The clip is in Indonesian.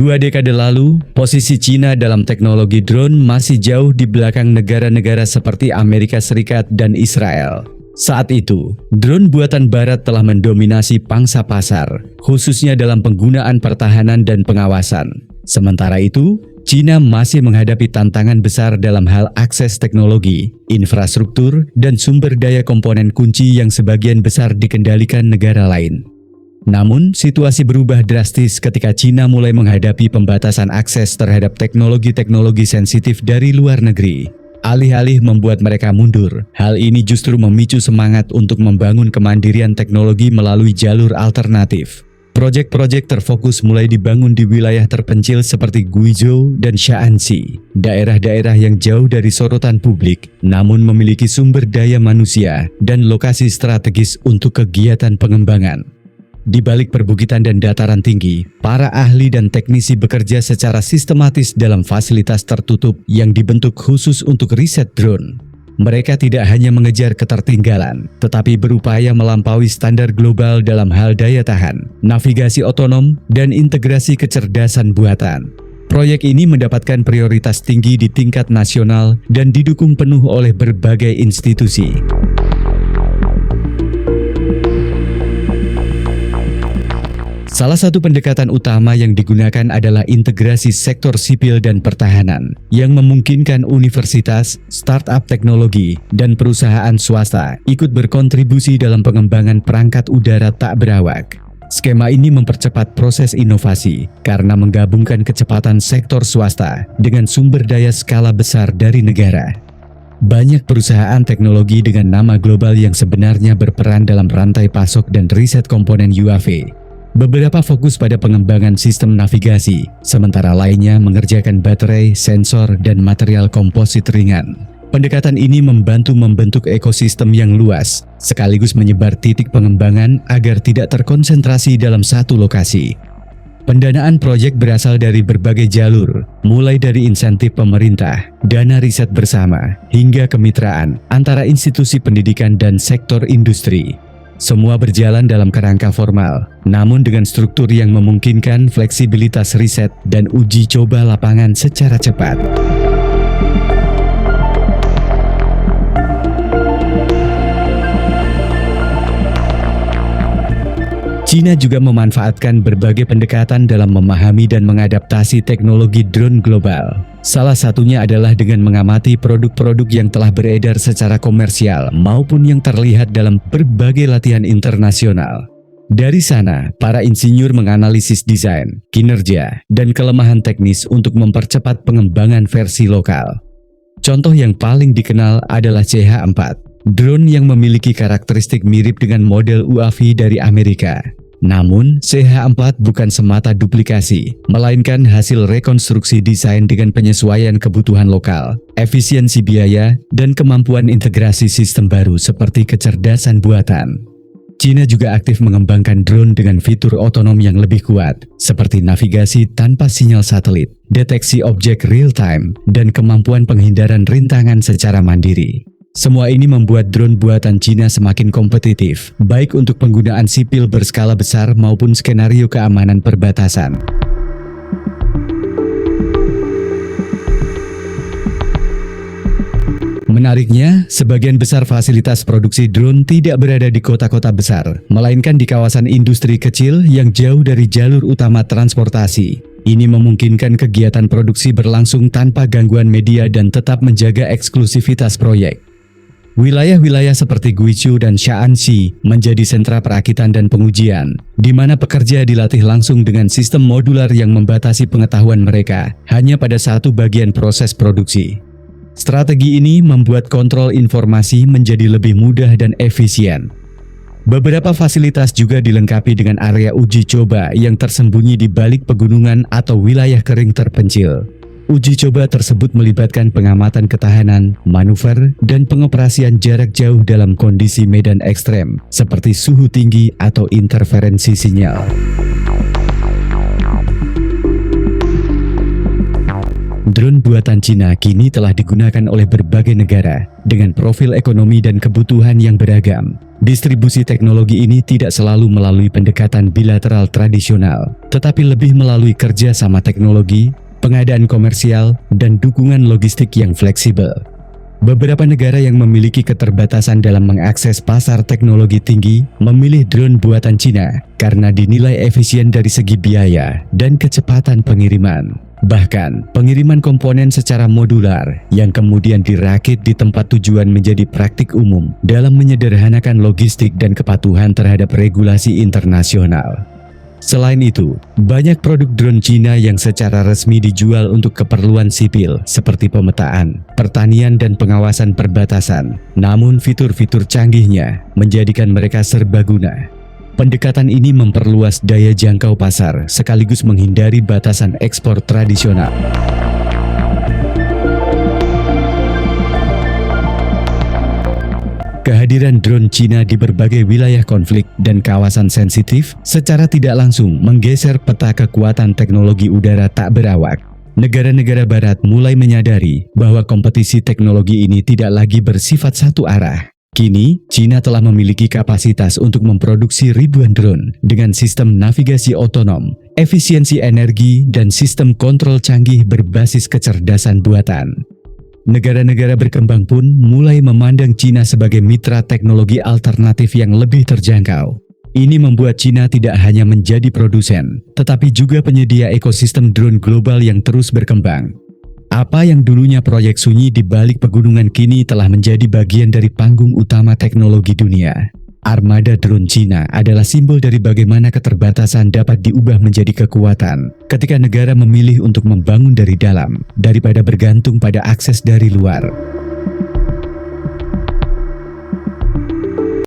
2 dekade lalu, posisi Cina dalam teknologi drone masih jauh di belakang negara-negara seperti Amerika Serikat dan Israel. Saat itu, drone buatan Barat telah mendominasi pangsa pasar, khususnya dalam penggunaan pertahanan dan pengawasan. Sementara itu, Cina masih menghadapi tantangan besar dalam hal akses teknologi, infrastruktur, dan sumber daya komponen kunci yang sebagian besar dikendalikan negara lain. Namun, situasi berubah drastis ketika Cina mulai menghadapi pembatasan akses terhadap teknologi-teknologi sensitif dari luar negeri. Alih-alih membuat mereka mundur, hal ini justru memicu semangat untuk membangun kemandirian teknologi melalui jalur alternatif. Proyek-proyek terfokus mulai dibangun di wilayah terpencil seperti Guizhou dan Shaanxi, daerah-daerah yang jauh dari sorotan publik, namun memiliki sumber daya manusia dan lokasi strategis untuk kegiatan pengembangan. Di balik perbukitan dan dataran tinggi, para ahli dan teknisi bekerja secara sistematis dalam fasilitas tertutup yang dibentuk khusus untuk riset drone. Mereka tidak hanya mengejar ketertinggalan, tetapi berupaya melampaui standar global dalam hal daya tahan, navigasi otonom, dan integrasi kecerdasan buatan. Proyek ini mendapatkan prioritas tinggi di tingkat nasional dan didukung penuh oleh berbagai institusi. Salah satu pendekatan utama yang digunakan adalah integrasi sektor sipil dan pertahanan, yang memungkinkan universitas, startup teknologi, dan perusahaan swasta ikut berkontribusi dalam pengembangan perangkat udara tak berawak. Skema ini mempercepat proses inovasi karena menggabungkan kecepatan sektor swasta dengan sumber daya skala besar dari negara. Banyak perusahaan teknologi dengan nama global yang sebenarnya berperan dalam rantai pasok dan riset komponen UAV. Beberapa fokus pada pengembangan sistem navigasi, sementara lainnya mengerjakan baterai, sensor, dan material komposit ringan. Pendekatan ini membantu membentuk ekosistem yang luas, sekaligus menyebar titik pengembangan agar tidak terkonsentrasi dalam satu lokasi. Pendanaan proyek berasal dari berbagai jalur, mulai dari insentif pemerintah, dana riset bersama, hingga kemitraan antara institusi pendidikan dan sektor industri. Semua berjalan dalam kerangka formal, namun dengan struktur yang memungkinkan fleksibilitas riset dan uji coba lapangan secara cepat. Cina juga memanfaatkan berbagai pendekatan dalam memahami dan mengadaptasi teknologi drone global. Salah satunya adalah dengan mengamati produk-produk yang telah beredar secara komersial maupun yang terlihat dalam berbagai latihan internasional. Dari sana, para insinyur menganalisis desain, kinerja, dan kelemahan teknis untuk mempercepat pengembangan versi lokal. Contoh yang paling dikenal adalah CH-4, drone yang memiliki karakteristik mirip dengan model UAV dari Amerika. Namun, CH-4 bukan semata duplikasi, melainkan hasil rekonstruksi desain dengan penyesuaian kebutuhan lokal, efisiensi biaya, dan kemampuan integrasi sistem baru seperti kecerdasan buatan. Cina juga aktif mengembangkan drone dengan fitur otonom yang lebih kuat, seperti navigasi tanpa sinyal satelit, deteksi objek real-time, dan kemampuan penghindaran rintangan secara mandiri. Semua ini membuat drone buatan Cina semakin kompetitif, baik untuk penggunaan sipil berskala besar maupun skenario keamanan perbatasan. Menariknya, sebagian besar fasilitas produksi drone tidak berada di kota-kota besar, melainkan di kawasan industri kecil yang jauh dari jalur utama transportasi. Ini memungkinkan kegiatan produksi berlangsung tanpa gangguan media dan tetap menjaga eksklusivitas proyek. Wilayah-wilayah seperti Guizhou dan Shaanxi menjadi sentra perakitan dan pengujian, di mana pekerja dilatih langsung dengan sistem modular yang membatasi pengetahuan mereka hanya pada satu bagian proses produksi. Strategi ini membuat kontrol informasi menjadi lebih mudah dan efisien. Beberapa fasilitas juga dilengkapi dengan area uji coba yang tersembunyi di balik pegunungan atau wilayah kering terpencil. Uji coba tersebut melibatkan pengamatan ketahanan, manuver, dan pengoperasian jarak jauh dalam kondisi medan ekstrem, seperti suhu tinggi atau interferensi sinyal. Drone buatan Cina kini telah digunakan oleh berbagai negara dengan profil ekonomi dan kebutuhan yang beragam. Distribusi teknologi ini tidak selalu melalui pendekatan bilateral tradisional, tetapi lebih melalui kerja sama teknologi, pengadaan komersial, dan dukungan logistik yang fleksibel. Beberapa negara yang memiliki keterbatasan dalam mengakses pasar teknologi tinggi memilih drone buatan Cina karena dinilai efisien dari segi biaya dan kecepatan pengiriman. Bahkan, pengiriman komponen secara modular yang kemudian dirakit di tempat tujuan menjadi praktik umum dalam menyederhanakan logistik dan kepatuhan terhadap regulasi internasional. Selain itu, banyak produk drone Cina yang secara resmi dijual untuk keperluan sipil seperti pemetaan, pertanian dan pengawasan perbatasan. Namun fitur-fitur canggihnya menjadikan mereka serbaguna. Pendekatan ini memperluas daya jangkau pasar sekaligus menghindari batasan ekspor tradisional. Kehadiran drone Cina di berbagai wilayah konflik dan kawasan sensitif secara tidak langsung menggeser peta kekuatan teknologi udara tak berawak. Negara-negara barat mulai menyadari bahwa kompetisi teknologi ini tidak lagi bersifat satu arah. Kini, Cina telah memiliki kapasitas untuk memproduksi ribuan drone dengan sistem navigasi otonom, efisiensi energi, dan sistem kontrol canggih berbasis kecerdasan buatan. Negara-negara berkembang pun mulai memandang Cina sebagai mitra teknologi alternatif yang lebih terjangkau. Ini membuat Cina tidak hanya menjadi produsen, tetapi juga penyedia ekosistem drone global yang terus berkembang. Apa yang dulunya proyek sunyi di balik pegunungan kini telah menjadi bagian dari panggung utama teknologi dunia. Armada drone Cina adalah simbol dari bagaimana keterbatasan dapat diubah menjadi kekuatan ketika negara memilih untuk membangun dari dalam daripada bergantung pada akses dari luar.